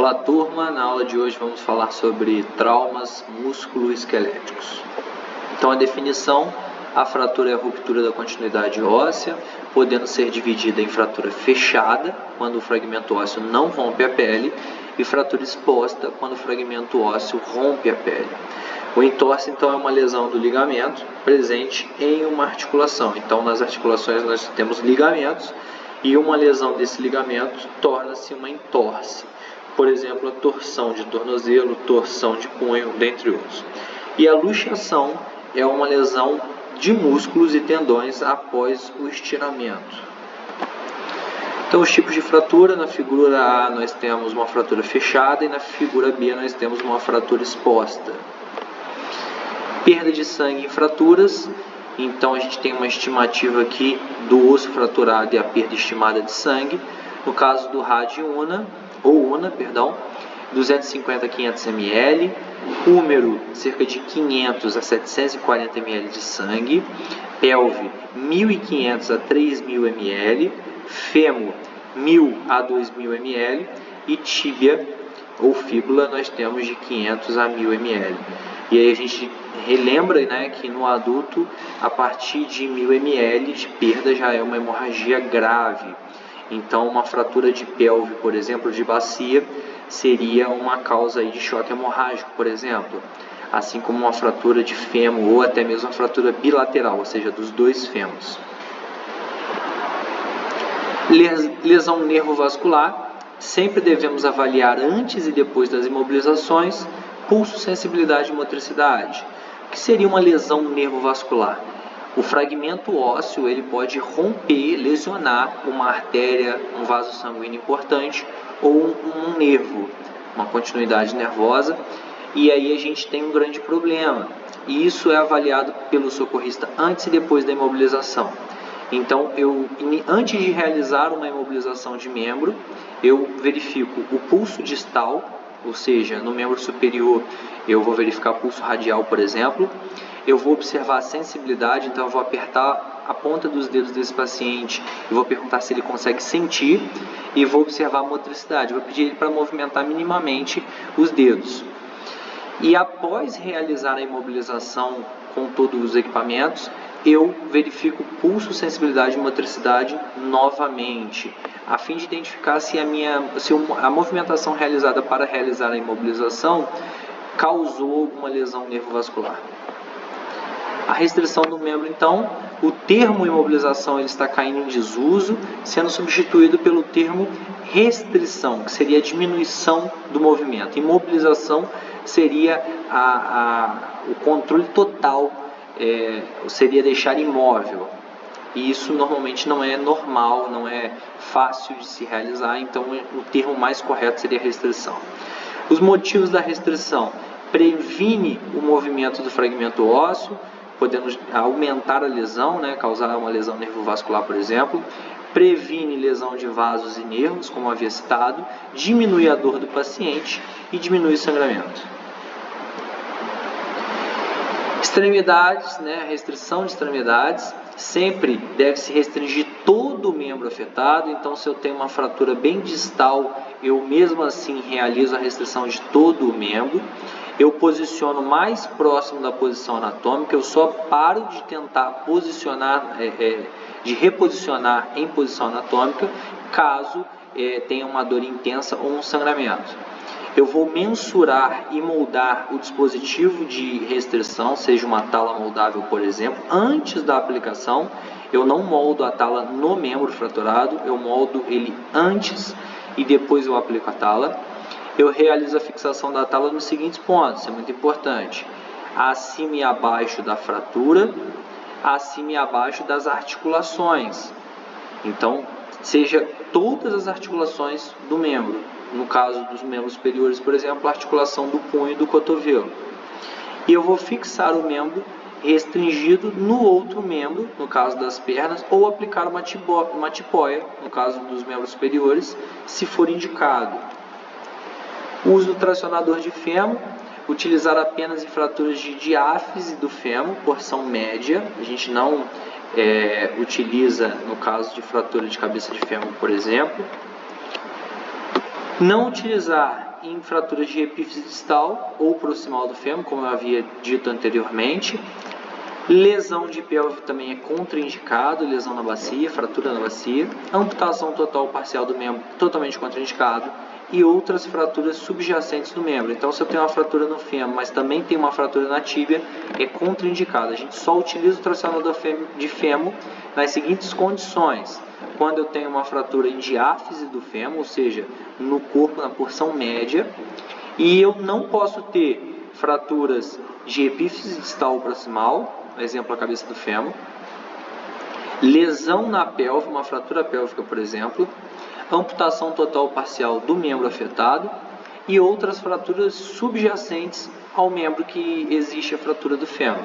Olá, turma! Na aula de hoje vamos falar sobre traumas músculo-esqueléticos. Então, a definição: a fratura é a ruptura da continuidade óssea, podendo ser dividida em fratura fechada, quando o fragmento ósseo não rompe a pele, e fratura exposta, quando o fragmento ósseo rompe a pele. O entorse, então, é uma lesão do ligamento presente em uma articulação. Então, nas articulações nós temos ligamentos, e uma lesão desse ligamento torna-se uma entorse. Por exemplo, a torção de tornozelo, torção de punho, dentre outros. E a luxação é uma lesão de músculos e tendões após o estiramento. Então, os tipos de fratura: na figura A nós temos uma fratura fechada e na figura B nós temos uma fratura exposta. Perda de sangue em fraturas. Então, a gente tem uma estimativa aqui do osso fraturado e a perda estimada de sangue. No caso do rádio UNA, 250 a 500 ml, húmero, cerca de 500 a 740 ml de sangue, pelve, 1.500 a 3.000 ml, fêmur, 1.000 a 2.000 ml e tíbia ou fíbula nós temos de 500 a 1.000 ml. E aí a gente relembra, né, que no adulto, a partir de 1.000 ml de perda já é uma hemorragia grave. Então, uma fratura de pelve, por exemplo, de bacia, seria uma causa aí de choque hemorrágico, por exemplo. Assim como uma fratura de fêmur ou até mesmo uma fratura bilateral, ou seja, dos dois fêmurs. Lesão nervovascular. Sempre devemos avaliar antes e depois das imobilizações pulso, sensibilidade e motricidade. O que seria uma lesão nervovascular? O fragmento ósseo ele pode romper, lesionar uma artéria, um vaso sanguíneo importante ou um nervo, uma continuidade nervosa, e aí a gente tem um grande problema. E isso é avaliado pelo socorrista antes e depois da imobilização. Então, antes de realizar uma imobilização de membro, eu verifico o pulso distal, ou seja, no membro superior eu vou verificar pulso radial, por exemplo. Eu vou observar a sensibilidade, então eu vou apertar a ponta dos dedos desse paciente e vou perguntar se ele consegue sentir, e vou observar a motricidade, vou pedir ele para movimentar minimamente os dedos. E após realizar a imobilização com todos os equipamentos, eu verifico pulso, sensibilidade e motricidade novamente, a fim de identificar se a movimentação realizada para realizar a imobilização causou alguma lesão nervovascular. A restrição do membro, então, o termo imobilização ele está caindo em desuso, sendo substituído pelo termo restrição, que seria a diminuição do movimento. Imobilização seria o controle total, seria deixar imóvel. E isso normalmente não é normal, não é fácil de se realizar, então o termo mais correto seria restrição. Os motivos da restrição: previne o movimento do fragmento ósseo, podendo aumentar a lesão, né, causar uma lesão nervovascular, por exemplo. Previne lesão de vasos e nervos, como havia citado, diminui a dor do paciente e diminui o sangramento. Extremidades, né, restrição de extremidades, sempre deve se restringir todo o membro afetado. Então, se eu tenho uma fratura bem distal, eu mesmo assim realizo a restrição de todo o membro. Eu posiciono mais próximo da posição anatômica, eu só paro de tentar posicionar, de reposicionar em posição anatômica, caso tenha uma dor intensa ou um sangramento. Eu vou mensurar e moldar o dispositivo de restrição, seja uma tala moldável, por exemplo, antes da aplicação. Eu não moldo a tala no membro fraturado, eu moldo ele antes e depois eu aplico a tala. Eu realizo a fixação da tala nos seguintes pontos, isso é muito importante: acima e abaixo da fratura, acima e abaixo das articulações. Então, seja todas as articulações do membro. No caso dos membros superiores, por exemplo, a articulação do punho e do cotovelo. E eu vou fixar o membro restringido no outro membro, no caso das pernas, ou aplicar uma tipóia, no caso dos membros superiores, se for indicado. O uso do tracionador de fêmur, utilizar apenas em fraturas de diáfise do fêmur, porção média. A gente não utiliza no caso de fratura de cabeça de fêmur, por exemplo. Não utilizar em fraturas de epífise distal ou proximal do fêmur, como eu havia dito anteriormente. Lesão de pelve também é contraindicado, lesão na bacia, fratura na bacia. Amputação total ou parcial do membro, totalmente contraindicado. E outras fraturas subjacentes do membro. Então, se eu tenho uma fratura no fêmur, mas também tenho uma fratura na tíbia, é contraindicado. A gente só utiliza o tracionador de fêmur nas seguintes condições. Quando eu tenho uma fratura em diáfise do fêmur, ou seja, no corpo, na porção média, e eu não posso ter fraturas de epífise distal ou proximal, exemplo, a cabeça do fêmur, lesão na pelve, uma fratura pélvica, por exemplo, amputação total ou parcial do membro afetado e outras fraturas subjacentes ao membro que existe a fratura do fêmur.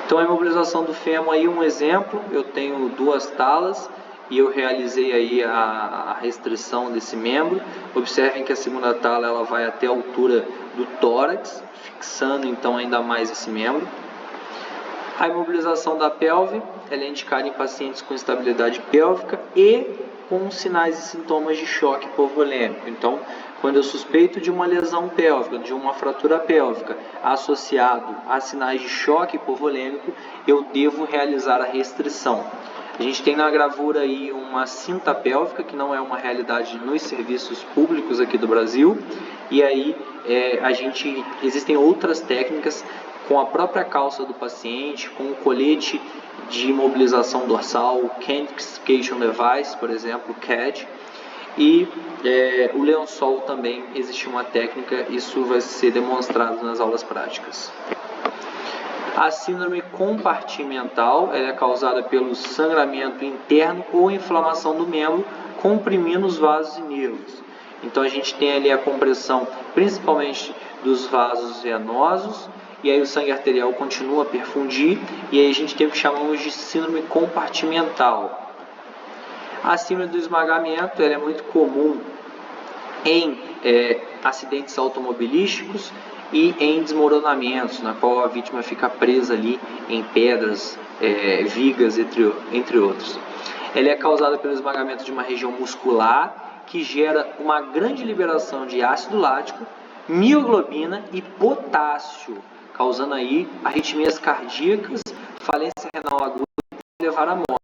Então, a imobilização do fêmur aí, um exemplo, eu tenho 2 talas e eu realizei aí a restrição desse membro. Observem que a segunda tala ela vai até a altura do tórax, fixando então ainda mais esse membro. A imobilização da pelve ela é indicada em pacientes com instabilidade pélvica e com sinais e sintomas de choque hipovolêmico. Então, quando eu suspeito de uma lesão pélvica, de uma fratura pélvica associado a sinais de choque hipovolêmico, eu devo realizar a restrição. A gente tem na gravura aí uma cinta pélvica, que não é uma realidade nos serviços públicos aqui do Brasil, e aí existem outras técnicas com a própria calça do paciente, com o colete de imobilização dorsal, o Candidation Device, por exemplo, o CAD, e o lençol também existe uma técnica, isso vai ser demonstrado nas aulas práticas. A síndrome compartimental ela é causada pelo sangramento interno ou inflamação do membro, comprimindo os vasos e nervos. Então a gente tem ali a compressão principalmente dos vasos venosos, e aí o sangue arterial continua a perfundir, e aí a gente tem o que chamamos de síndrome compartimental. A síndrome do esmagamento ela é muito comum em acidentes automobilísticos e em desmoronamentos, na qual a vítima fica presa ali em pedras, vigas, entre outros. Ela é causada pelo esmagamento de uma região muscular que gera uma grande liberação de ácido lático, mioglobina e potássio, causando aí arritmias cardíacas, falência renal aguda e pode levar à morte.